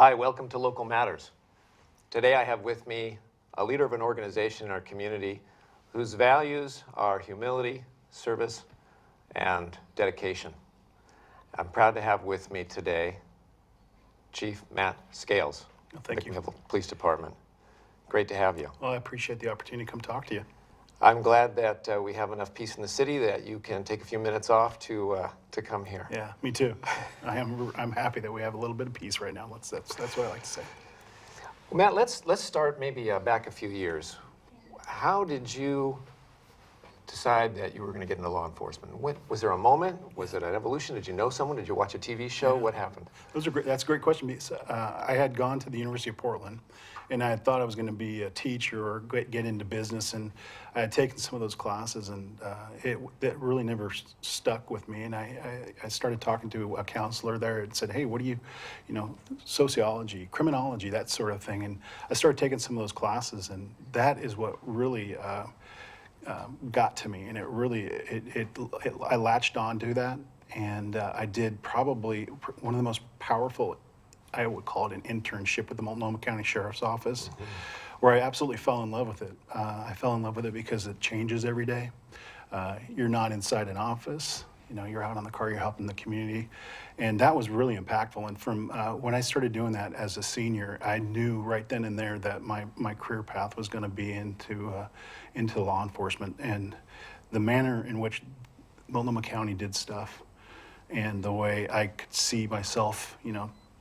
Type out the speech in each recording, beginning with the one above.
Hi, welcome to Local Matters. Today I have with me a leader of an organization in our community whose values are humility, service, and dedication. I'm proud to have with me today Chief Matt Scales, Thank you. McMinnville Police Department. Great to have you. Well, I appreciate the opportunity to come talk to you. I'm glad that we have enough peace in the city that you can take a few minutes off to come here. Yeah, me too. I'm happy that we have a little bit of peace right now. That's what I like to say. Well, Matt, let's start maybe back a few years. How did you decide that you were going to get into law enforcement? Was there a moment? Was it an evolution? Did you know someone? Did you watch a TV show? What happened? That's a great question. Because, I had gone to the University of Portland, and I had thought I was going to be a teacher or get into business, and I had taken some of those classes, and that really never stuck with me. And I started talking to a counselor there and said, "Hey, what do you sociology, criminology, that sort of thing." And I started taking some of those classes, and that is what really got to me, and it really I latched on to that, and I did probably one of the most powerful, I would call it an internship with the Multnomah County Sheriff's Office, where I absolutely fell in love with it. I fell in love with it because it changes every day. You're not inside an office. You're out on the car, you're helping the community. And that was really impactful. And from when I started doing that as a senior, I knew right then and there that my career path was going to be into law enforcement. And the manner in which Multnomah County did stuff and the way I could see myself,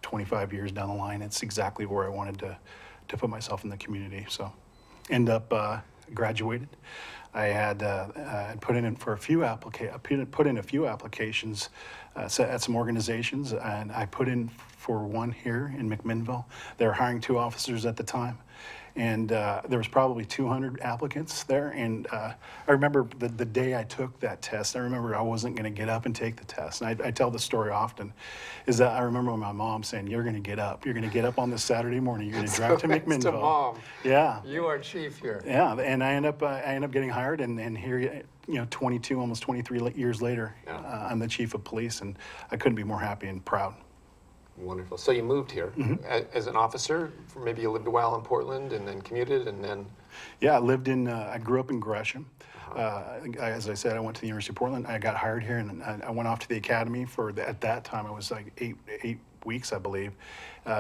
25 years down the line, it's exactly where I wanted to put myself in the community. So end up graduated. I had put in for a few applications at some organizations, and I put in for one here in McMinnville. They were hiring 2 officers at the time, and there was probably 200 applicants there. And I remember the day I took that test. I remember I wasn't going to get up and take the test. And I tell this story often, is that I remember my mom saying, "You're going to get up. You're going to get up on this Saturday morning. You're going to drive to McMinnville." To Mom. Yeah. You are chief here. Yeah, and I end up getting hired, and here, 22, almost 23 years later, I'm the chief of police, and I couldn't be more happy and proud. Wonderful. So you moved here as an officer. Maybe you lived a while in Portland and then commuted and then... Yeah, I grew up in Gresham. As I said, I went to the University of Portland. I got hired here, and I went off to the academy at that time, it was like eight weeks, I believe,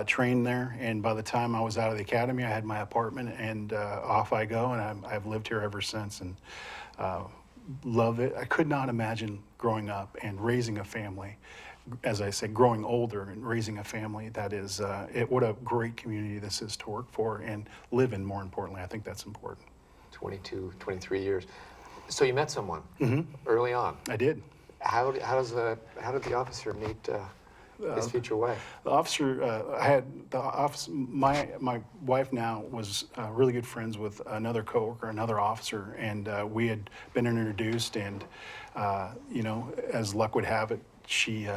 trained there. And by the time I was out of the academy, I had my apartment, and off I go, and I've lived here ever since, and love it. I could not imagine growing up and raising a family. As I said, growing older and raising a family, that is, what a great community this is to work for and live in, more importantly. I think that's important. 22, 23 years. So you met someone early on. I did. How did the officer meet his future wife? The officer, my wife now was really good friends with another coworker, another officer, and we had been introduced, and as luck would have it, she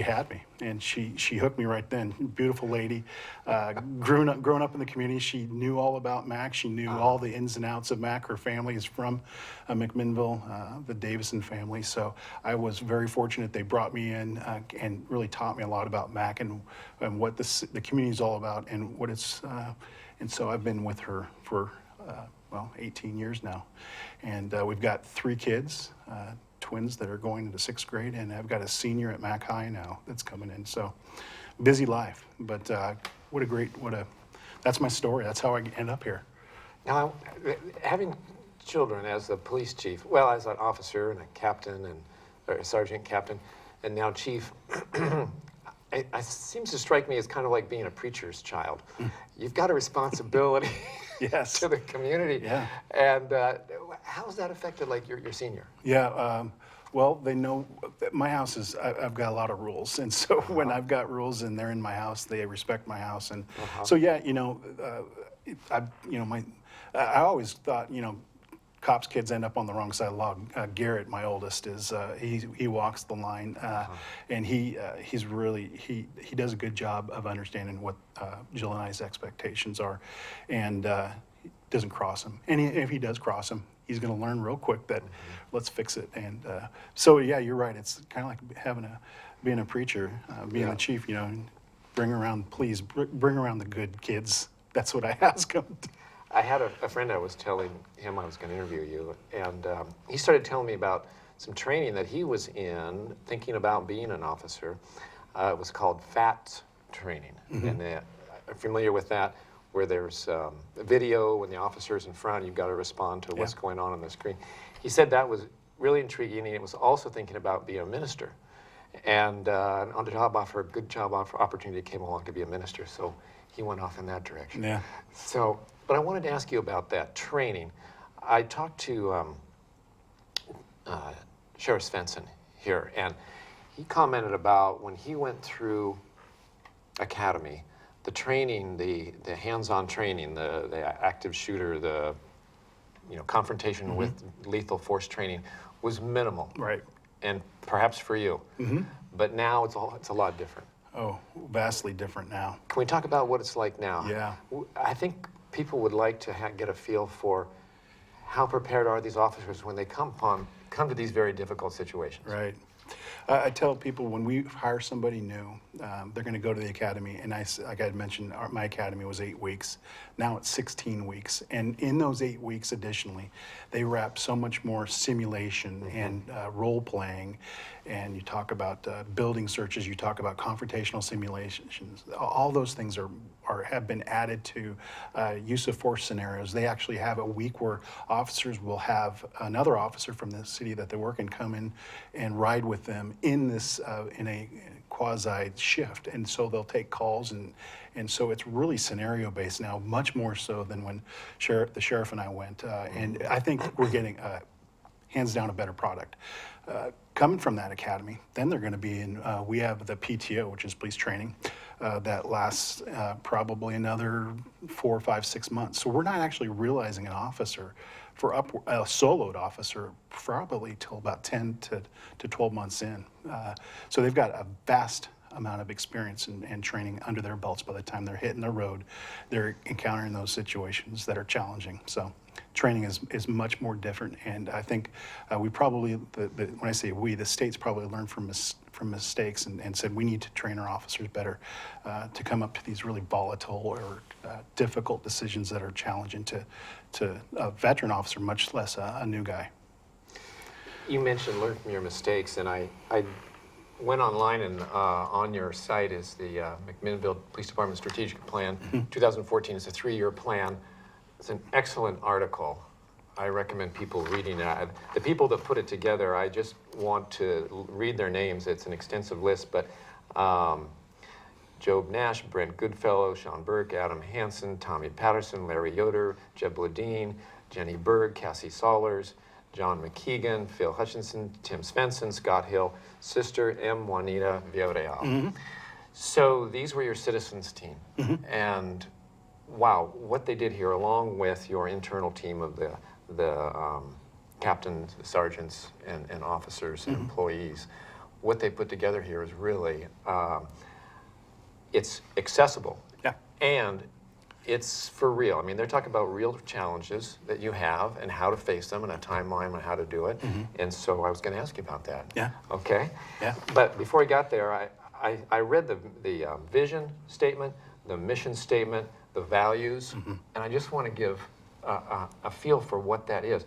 had me, and she hooked me right then. Beautiful lady, grown up in the community. She knew all about Mac. She knew all the ins and outs of Mac. Her family is from McMinnville, the Davison family. So I was very fortunate. They brought me in and really taught me a lot about Mac and what the community is all about and what it's. And so I've been with her for 18 years now, and we've got 3 kids. Twins that are going into 6th grade, and I've got a senior at Mac High now that's coming in. So busy life, but that's my story. That's how I end up here. Now, having children as a police chief, well, as an officer and a captain or a sergeant captain, and now chief, it seems to strike me as kind of like being a preacher's child. You've got a responsibility yes. to the community. Yeah. And how has that affected like your senior? Yeah. Well, they know that my house is, I've got a lot of rules. And so when I've got rules and they're in my house, they respect my house. And so, yeah, I always thought, cops' kids end up on the wrong side of the law. Garrett, my oldest, is he walks the line, and he's really he does a good job of understanding what Jill and I's expectations are, and he doesn't cross them. And if he does cross them, he's going to learn real quick that let's fix it. And so yeah, you're right. It's kind of like being a preacher, being a chief. bring around, please, bring around the good kids. That's what I ask them. I had a friend I was telling him I was going to interview you, and he started telling me about some training that he was in thinking about being an officer. It was called FATS training. And I'm familiar with that, where there's a video when the officer's in front, you've got to respond to what's going on the screen. He said that was really intriguing, and it was also thinking about being a minister. And on the job offer, a good job offer opportunity came along to be a minister, so he went off in that direction. Yeah. So, but I wanted to ask you about that training. I talked to Sheriff Svensson here, and he commented about when he went through academy, the training, the hands-on training, the active shooter, the confrontation with lethal force training was minimal. Right. And perhaps for you. But now it's a lot different. Oh, vastly different now. Can we talk about what it's like now? Yeah. I think people would like to get a feel for how prepared are these officers when they come to these very difficult situations. Right. I tell people when we hire somebody new, they're going to go to the academy. And like I had mentioned, my academy was 8 weeks. Now it's 16 weeks. And in those 8 weeks, additionally, they wrap so much more simulation and role playing. And you talk about building searches, you talk about confrontational simulations. All those things have been added to use of force scenarios. They actually have a week where officers will have another officer from the city that they work in come in and ride with them in this in a quasi shift, and so they'll take calls, and so it's really scenario based now, much more so than when the sheriff and I went, and I think we're getting hands down a better product. Coming from that academy, then they're going to be in, we have the PTO, which is police training, that lasts probably another 4, 5, 6 months. So we're not actually realizing an officer for a soloed officer probably till about 10 to 12 months in. So they've got a vast amount of experience and training under their belts by the time they're hitting the road. They're encountering those situations that are challenging. So training is much more different, and I think we probably, when I say we, the state's probably learned from mistakes and said we need to train our officers better to come up to these really volatile or difficult decisions that are challenging to a veteran officer, much less a new guy. You mentioned learn from your mistakes, and I went online, and on your site is the McMinnville Police Department Strategic Plan. 2014 is a 3-year plan. It's an excellent article. I recommend people reading it. The people that put it together, I just want to read their names. It's an extensive list, but Job Nash, Brent Goodfellow, Sean Burke, Adam Hansen, Tommy Patterson, Larry Yoder, Jeb Ledeen, Jenny Berg, Cassie Sollers, John McKeegan, Phil Hutchinson, Tim Svensson, Scott Hill, Sister M. Juanita Villarreal. So these were your citizens team. And wow, what they did here, along with your internal team of the captains, sergeants, and officers and employees, what they put together here is really, it's accessible. Yeah. And it's for real. I mean, they're talking about real challenges that you have and how to face them and a timeline on how to do it. And so I was going to ask you about that. Yeah. Okay? Yeah. But before I got there, I read the vision statement, the mission statement, the values, and I just want to give a feel for what that is.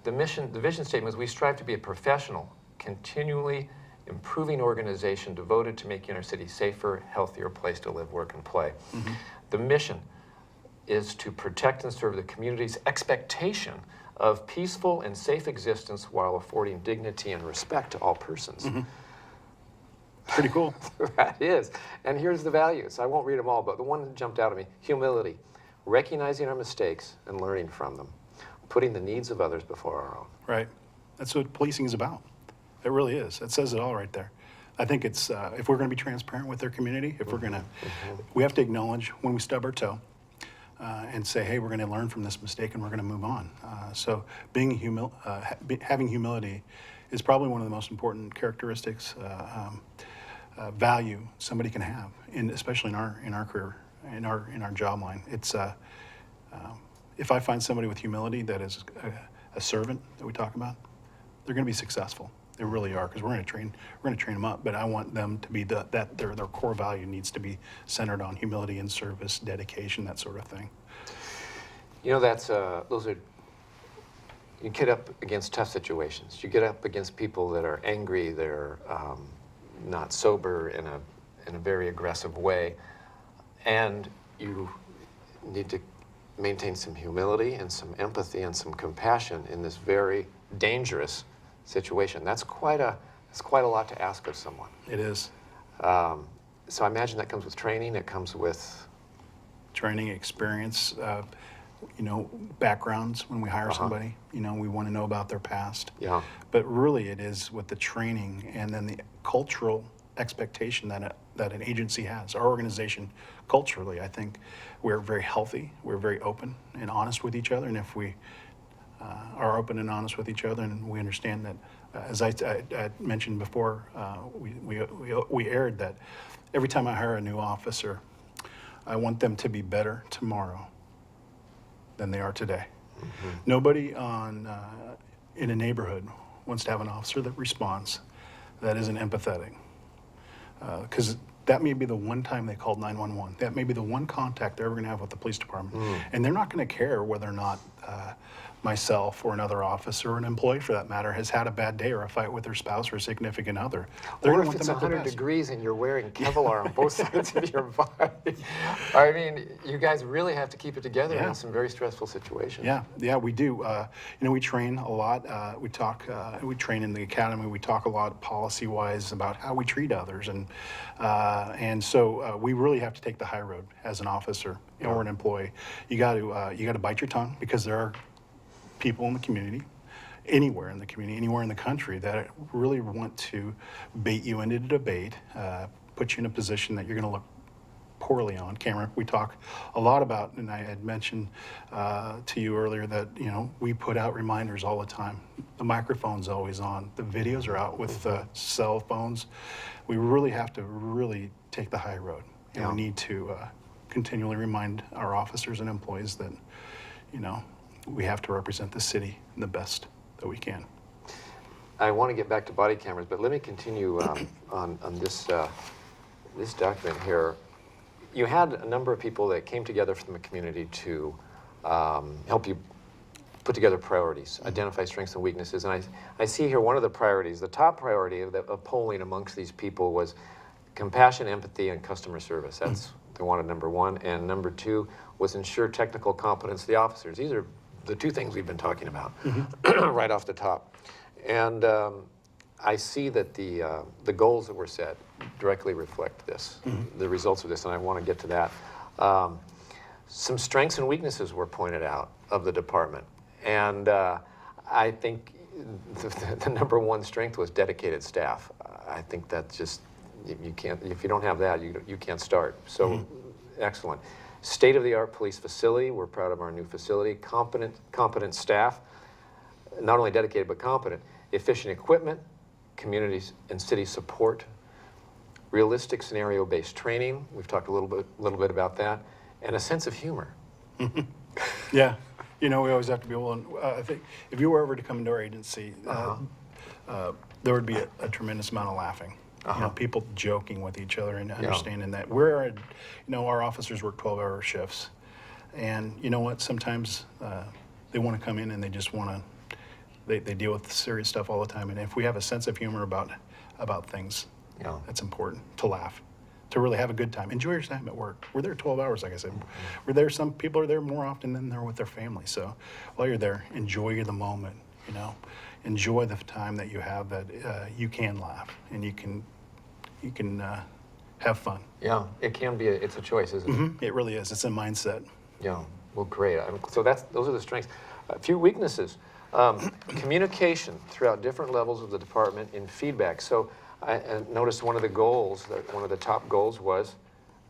The vision statement is we strive to be a professional, continually improving organization devoted to making our city safer, healthier place to live, work, and play. The mission is to protect and serve the community's expectation of peaceful and safe existence while affording dignity and respect to all persons. Pretty cool. That is. And here's the values. I won't read them all, but the one that jumped out at me, humility, recognizing our mistakes and learning from them, putting the needs of others before our own. Right. That's what policing is about. It really is. It says it all right there. I think it's, if we're going to be transparent with our community, if we're going to, we have to acknowledge when we stub our toe and say, hey, we're going to learn from this mistake and we're going to move on. So being having humility is probably one of the most important characteristics, value somebody can have, especially in our career, in our job line. It's if I find somebody with humility that is a servant that we talk about, they're going to be successful. They really are, because we're going to train them up. But I want them to be that their core value needs to be centered on humility and service, dedication, that sort of thing. You know, those are, you get up against tough situations. You get up against people that are angry, they're not sober in a very aggressive way, and you need to maintain some humility and some empathy and some compassion in this very dangerous situation. That's quite a lot to ask of someone. It is. So I imagine that comes with training. It comes with Training, experience, backgrounds when we hire somebody. We want to know about their past. Yeah. But really, it is with the training and then the cultural expectation that an agency has. Our organization, culturally, I think we're very healthy. We're very open and honest with each other. And if we are open and honest with each other, and we understand that, as I mentioned before, we aired that every time I hire a new officer, I want them to be better tomorrow than they are today. Mm-hmm. Nobody in a neighborhood wants to have an officer that responds, that isn't empathetic. Because that may be the one time they called 911. That may be the one contact they're ever going to have with the police department. And they're not going to care whether or not myself or another officer or an employee, for that matter, has had a bad day or a fight with their spouse or a significant other. They're or going if to it's want them at 100 their best. degrees and you're wearing Kevlar on both sides of your body. I mean, you guys really have to keep it together Yeah. in some very stressful situations. Yeah, we do. We train a lot. We train in the academy. We talk a lot policy-wise about how we treat others, and so we really have to take the high road as an officer or an employee. You got to bite your tongue, because there are people in the community, anywhere in the country, that really want to bait you into the debate, put you in a position that you're going to look poorly on camera. We talk a lot about, and I had mentioned to you earlier that we put out reminders all the time. The microphone's always on. The videos are out with cell phones. We really have to take the high road, and we need to continually remind our officers and employees that we have to represent the city the best that we can. I want to get back to body cameras, but let me continue on this document here. You had a number of people that came together from the community to help you put together priorities, identify strengths and weaknesses. And I see here one of the priorities, the top priority of polling amongst these people was compassion, empathy, and customer service. That's they wanted number one. And number two was ensure technical competence of the officers. These are the two things we've been talking about right off the top. And I see that the goals that were set directly reflect this, the results of this, and I want to get to that. Some strengths and weaknesses were pointed out of the department, and I think the number one strength was dedicated staff. I think that's just, you can't, if you don't have that, you can't start. So excellent. State-of-the-art police facility. We're proud of our new facility. Competent staff, not only dedicated but competent. Efficient equipment, communities and city support. Realistic scenario-based training. We've talked a little bit about that, and a sense of humor. Yeah, we always have to be able. I think if you were ever to come into our agency, there would be a tremendous amount of laughing. People joking with each other and understanding that our officers work 12-hour shifts, and you know what? Sometimes they want to come in and they just want to. They deal with serious stuff all the time, and if we have a sense of humor about things, that's important to laugh, to really have a good time. Enjoy your time at work. We're there 12 hours, like I said. We're there. Some people are there more often than they're with their family. So while you're there, enjoy the moment. Enjoy the time that you have. That you can laugh and you can have fun. Yeah, it can be. It's a choice, isn't it? It really is. It's a mindset. Yeah. Well, great. So those are the strengths. A few weaknesses. Communication throughout different levels of the department in feedback. So I noticed one of the top goals was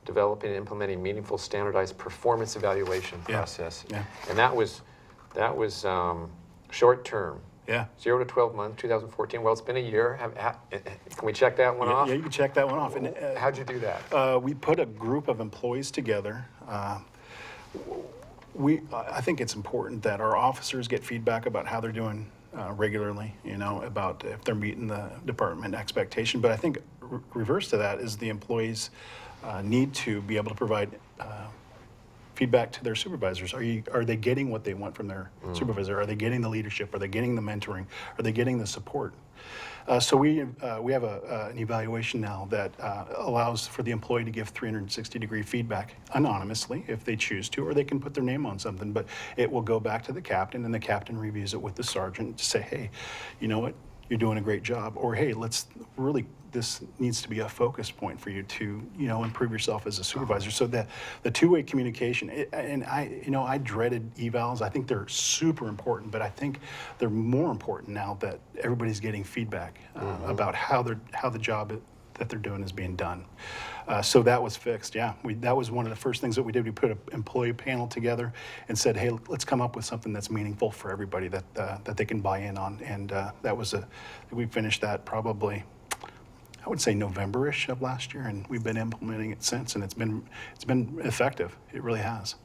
developing and implementing meaningful standardized performance evaluation process. Yeah. And that was short term. Yeah. 0 to 12 months, 2014. Well, it's been a year. Can we check that one off? Yeah, you can check that one off. And, how'd you do that? We put a group of employees together. I think it's important that our officers get feedback about how they're doing regularly, about if they're meeting the department expectation. But I think reverse to that is the employees need to be able to provide feedback to their supervisors. Are they getting what they want from their supervisor? Are they getting the leadership? Are they getting the mentoring? Are they getting the support? So we have an evaluation now that allows for the employee to give 360-degree feedback anonymously if they choose to, or they can put their name on something, but it will go back to the captain, and the captain reviews it with the sergeant to say, hey, you know what, you're doing a great job, or hey, this needs to be a focus point for you to, improve yourself as a supervisor. So the two-way communication, and I dreaded evals. I think they're super important, but I think they're more important now that everybody's getting feedback about how the job that they're doing is being done. So that was fixed. Yeah, that was one of the first things that we did. We put an employee panel together and said, hey, let's come up with something that's meaningful for everybody that they can buy in on. And we finished that probably, I would say November-ish of last year, and we've been implementing it since, and it's been effective. It really has.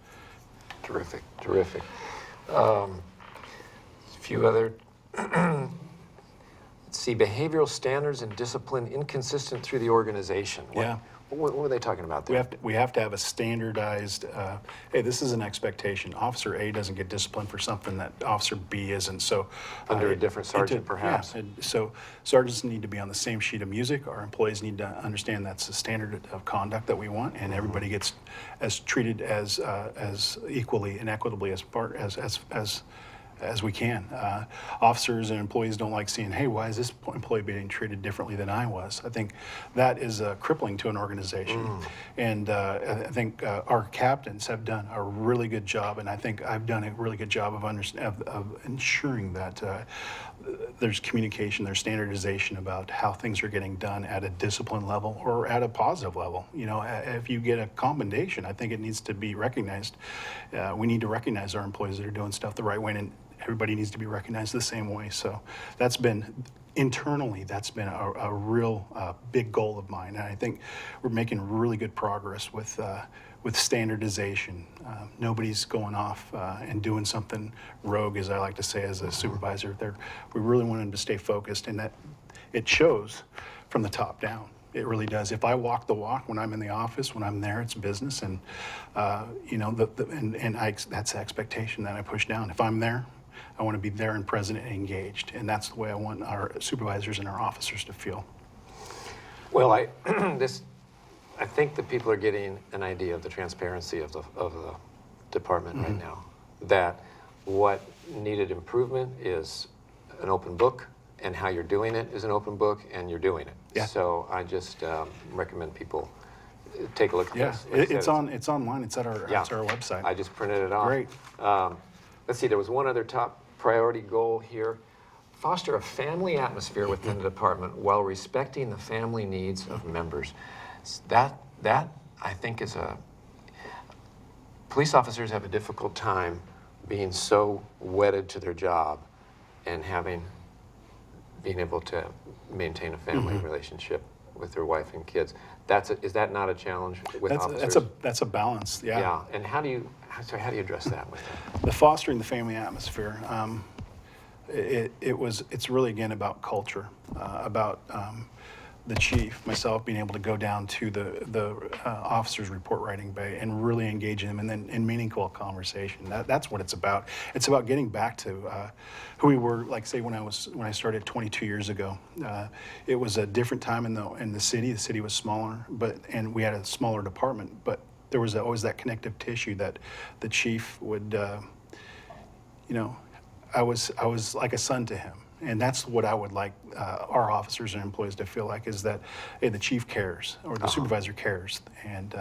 Terrific, terrific. A few other. Let's see, behavioral standards and discipline inconsistent through the organization. What are they talking about there? We have to have a standardized, hey, this is an expectation. Officer A doesn't get disciplined for something that Officer B isn't. So under a different sergeant, perhaps. Yeah, so sergeants need to be on the same sheet of music. Our employees need to understand that's the standard of conduct that we want, and everybody gets treated as equally and equitably as we can. Officers and employees don't like seeing, hey, why is this employee being treated differently than I was? I think that is crippling to an organization. And I think our captains have done a really good job, and I think I've done a really good job of ensuring that there's communication, there's standardization about how things are getting done at a discipline level or at a positive level. If you get a commendation, I think it needs to be recognized. We need to recognize our employees that are doing stuff the right way, and everybody needs to be recognized the same way. So internally, that's been a real big goal of mine. And I think we're making really good progress with standardization. Nobody's going off and doing something rogue, as I like to say, as a supervisor. We really want them to stay focused, and that it shows from the top down. It really does. If I walk the walk when I'm in the office, when I'm there, it's business, and that's the expectation that I push down. If I'm there, I want to be there and present and engaged, and that's the way I want our supervisors and our officers to feel. Well, I think that people are getting an idea of the transparency of the department right now. That what needed improvement is an open book, and how you're doing it is an open book, and you're doing it. Yeah. So I just recommend people take a look at this. It's online. It's at our website. I just printed it off. Great. Let's see. There was one other top priority goal here: foster a family atmosphere within the department while respecting the family needs of members. That I think is police officers have a difficult time being so wedded to their job and being able to maintain a family relationship with their wife and kids. Is that not a challenge with officers? That's a balance. Yeah. Yeah. And how do you address that with them? The fostering the family atmosphere. It's really again about culture, about the chief, myself, being able to go down to the officers' report writing bay and really engage them, and then in meaningful conversation. That's what it's about. It's about getting back to who we were. Like say when I started 22 years ago, it was a different time in the city. The city was smaller, and we had a smaller department, but there was always that connective tissue that the chief would, I was like a son to him. And that's what I would like our officers and employees to feel like, is that, hey, the chief cares, or the supervisor cares. And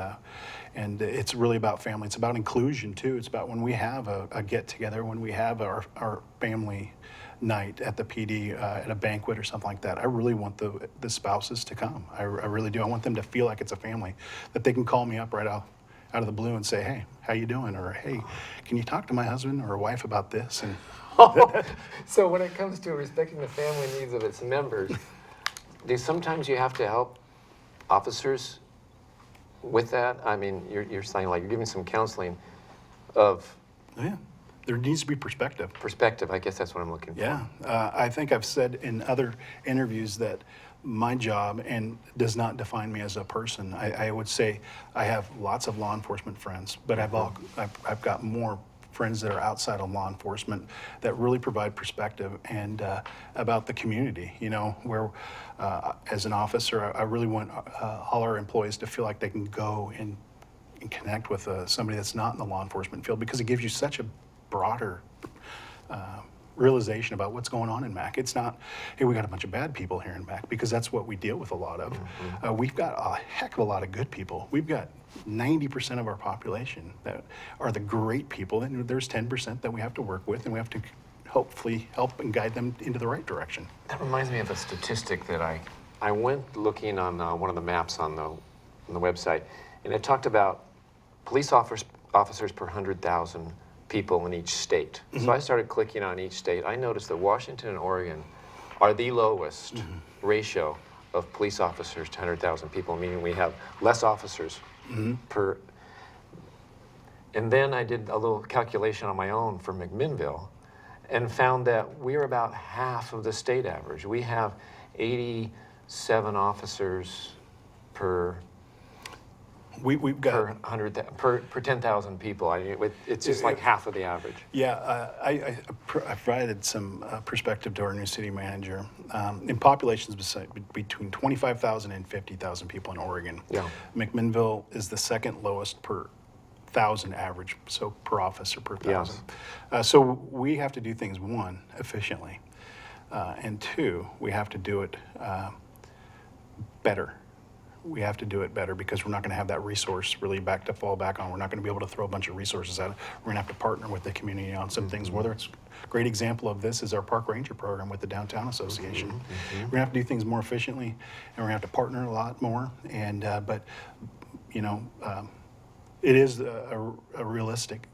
it's really about family. It's about inclusion, too. It's about when we have a get-together, when we have our family night at the PD, at a banquet or something like that. I really want the spouses to come. I really do. I want them to feel like it's a family, that they can call me up right out of the blue and say, hey, how you doing? Or, hey, can you talk to my husband or wife about this? And so when it comes to respecting the family needs of its members, sometimes you have to help officers with that? I mean, you're saying like you're giving some counseling of there needs to be perspective. Perspective, I guess that's what I'm looking for. Yeah, I think I've said in other interviews that my job and does not define me as a person. I would say I have lots of law enforcement friends, but I've got more friends that are outside of law enforcement that really provide perspective and about the community. You know, where as an officer, I really want all our employees to feel like they can go and connect with somebody that's not in the law enforcement field, because it gives you such a broader realization about what's going on in Mac. It's not, hey, we got a bunch of bad people here in Mac, because that's what we deal with a lot of. We've got a heck of a lot of good people. We've got 90% of our population that are the great people, and there's 10% that we have to work with, and we have to hopefully help and guide them into the right direction. That reminds me of a statistic that I went looking on one of the maps on the website, and it talked about police officers per 100,000 people in each state. So I started clicking on each state. I noticed that Washington and Oregon are the lowest ratio of police officers to 100,000 people, meaning we have less officers per. And then I did a little calculation on my own for McMinnville and found that we're about half of the state average. We have 87 officers per We've got per 10,000 people. It's just like half of the average. Yeah, I provided some perspective to our new city manager. In populations between 25,000 and 50,000 people in Oregon, Yeah. McMinnville is the second lowest per 1,000 average, so per officer per 1,000. So we have to do things, one, efficiently, and two, we have to do it better. We have to do it better, because we're not going to have that resource really back to fall back on. We're not going to be able to throw a bunch of resources out. We're going to have to partner with the community on some things. Whether it's a great example of this is our park ranger program with the Downtown Association. We're going to have to do things more efficiently, and we're going to have to partner a lot more. And but you know, it is a realistic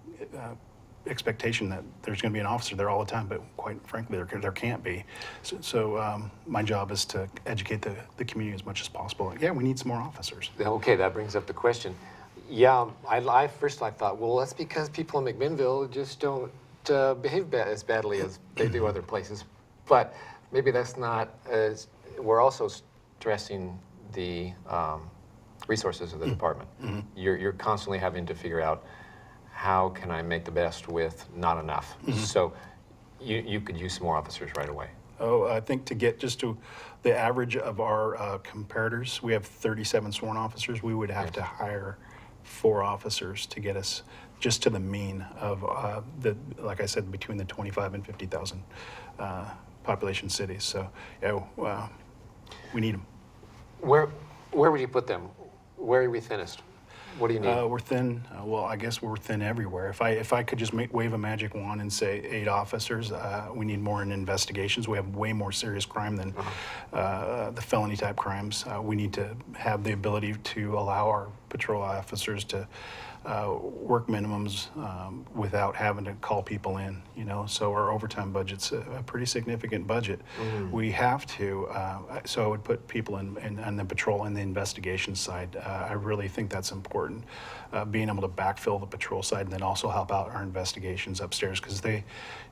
expectation that there's going to be an officer there all the time, but quite frankly, there can't be. So my job is to educate the community as much as possible. Yeah, we need some more officers. Okay, that brings up the question. Yeah, I first thought, well, that's because people in McMinnville just don't behave as badly as they do other places. But maybe that's not as. We're also stressing the resources of the department. You're constantly having to figure out, how can I make the best with not enough? So you could use some more officers right away. Oh, I think to get just to the average of our comparators, we have 37 sworn officers. We would have to hire 4 officers to get us just to the mean of like I said, between the 25 and 50,000 population cities. So yeah, we need them. Where would you put them? Where are we thinnest? What do you need? We're thin. Well, I guess we're thin everywhere. If I could just wave a magic wand and say 8 officers, we need more in investigations. We have way more serious crime than the felony type crimes. We need to have the ability to allow our patrol officers to work minimums without having to call people in. You know, so our overtime budget's a pretty significant budget. We have to. So I would put people in the patrol and the investigation side. I really think that's important. Being able to backfill the patrol side and then also help out our investigations upstairs, because they,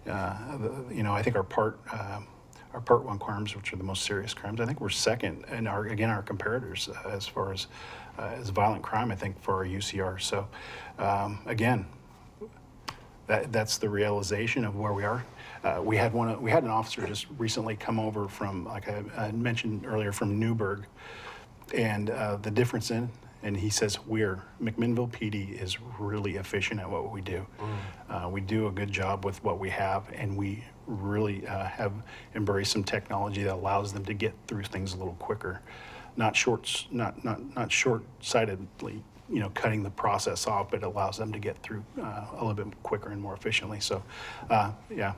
you know, I think our part 1 crimes, which are the most serious crimes, I think we're second in our comparators as far as violent crime, I think, for our UCR. So again, that's the realization of where we are. We had an officer just recently come over from, like I mentioned earlier, from Newburgh, and the difference and he says, McMinnville PD is really efficient at what we do. We do a good job with what we have, and we really have embraced some technology that allows them to get through things a little quicker, not short-sightedly, you know, cutting the process off, but it allows them to get through a little bit quicker and more efficiently. So, yeah.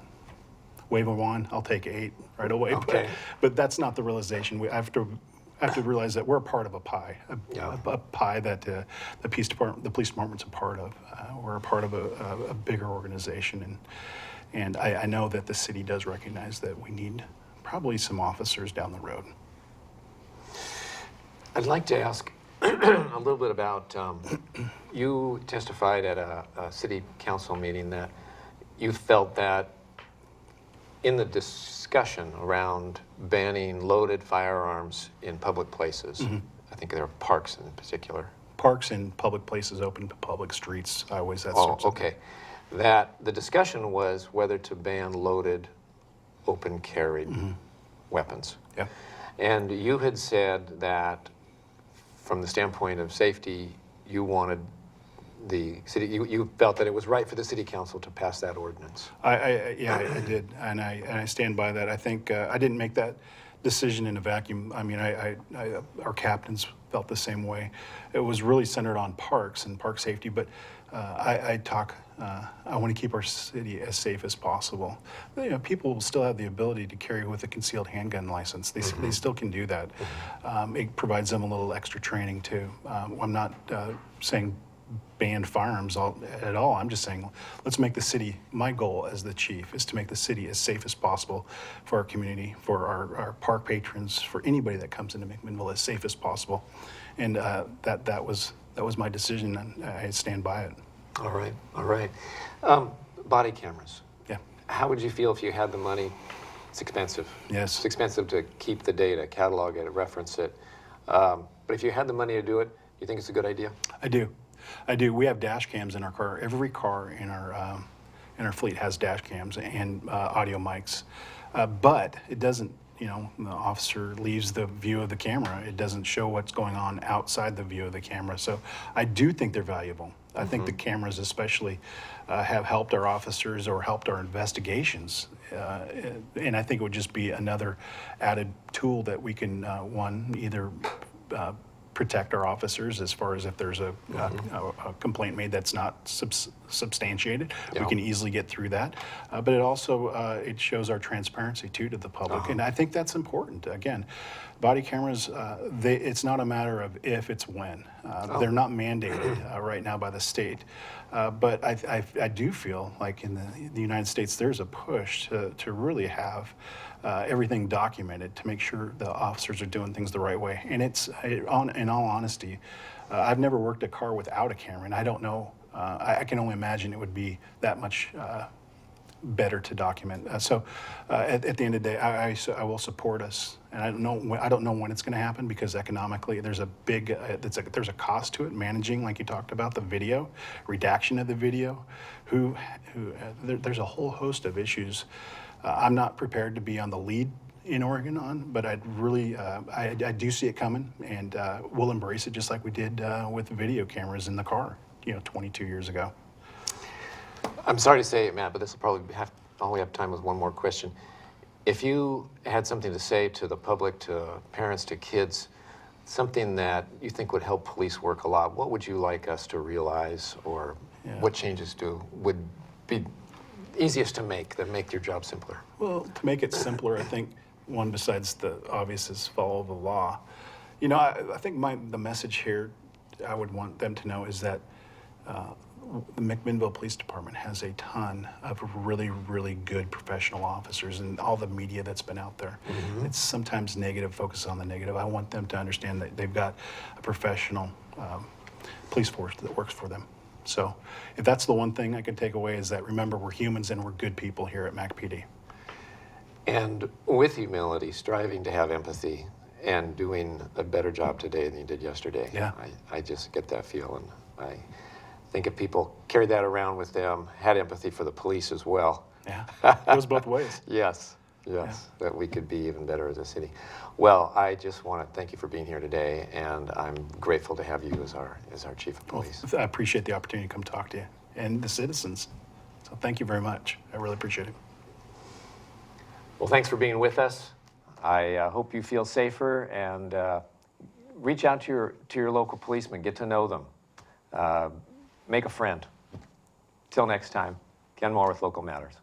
Wave a wand, I'll take 8 right away. Okay. But that's not the realization. We have to realize that we're a part of a pie, a pie that the police department's a part of. We're a part of a bigger organization, and I know that the city does recognize that we need probably some officers down the road. I'd like to ask a little bit about, you testified at a city council meeting that you felt that in the discussion around banning loaded firearms in public places, I think there are parks in particular. Parks and public places, open to public streets, highways, that Oh, sorts of okay. That the discussion was whether to ban loaded, open carried weapons. Yeah. And you had said that from the standpoint of safety, you wanted the city, you felt that it was right for the city council to pass that ordinance. Yeah, I did, and I stand by that. I think I didn't make that decision in a vacuum. I mean, our captains felt the same way. It was really centered on parks and park safety, but I want to keep our city as safe as possible. You know, people will still have the ability to carry with a concealed handgun license. They still can do that. It provides them a little extra training too. I'm not saying ban firearms at all. I'm just saying, let's make the city, my goal as the chief is to make the city as safe as possible for our community, for our park patrons, for anybody that comes into McMinnville as safe as possible. And that was my decision, and I stand by it. All right, all right. Body cameras. Yeah. How would you feel if you had the money? It's expensive. Yes. It's expensive to keep the data, catalog it, reference it. But if you had the money to do it, you think it's a good idea? I do. We have dash cams in our car. Every car in our fleet has dash cams and audio mics. But it doesn't, you know, the officer leaves the view of the camera. It doesn't show what's going on outside the view of the camera. So I do think they're valuable. I think the cameras especially have helped our officers or helped our investigations. And I think it would just be another added tool that we can, either protect our officers as far as if there's a complaint made that's not substantiated. Yeah. We can easily get through that. But it also, it shows our transparency too to the public. And I think that's important. Again, body cameras, it's not a matter of if, it's when. They're not mandated right now by the state. But I do feel like in the United States, there's a push to really have everything documented to make sure the officers are doing things the right way. And in all honesty, I've never worked a car without a camera, and I don't know. I can only imagine it would be that much better to document. So at the end of the day, I will support us, and I don't know when it's going to happen, because economically there's a big there's a cost to it. Managing, like you talked about, the video, redaction of the video, there's a whole host of issues. I'm not prepared to be on the lead in Oregon on, but I'd really, I do see it coming, and we'll embrace it just like we did with video cameras in the car, 22 years ago. I'm sorry to say it, Matt, but this will probably all we have time with one more question. If you had something to say to the public, to parents, to kids, something that you think would help police work a lot, what would you like us to realize, or what changes would be easiest to make that make your job simpler? Well, to make it simpler, I think one besides the obvious is follow the law. I think the message here I would want them to know is that the McMinnville Police Department has a ton of really, really good professional officers, and all the media that's been out there. It's sometimes negative, focus on the negative. I want them to understand that they've got a professional police force that works for them. So if that's the one thing I can take away, is that remember, we're humans and we're good people here at MacPD. And with humility, striving to have empathy and doing a better job today than you did yesterday. Yeah. I just get that feel, and I think if people carried that around with them, had empathy for the police as well. Yeah, it goes both ways. Yes, that we could be even better as a city. Well, I just want to thank you for being here today, and I'm grateful to have you as our chief of police. Well, I appreciate the opportunity to come talk to you and the citizens. So thank you very much. I really appreciate it. Well, thanks for being with us. I hope you feel safer, and reach out to your local policeman. Get to know them. Make a friend. Till next time, Ken Moore with Local Matters.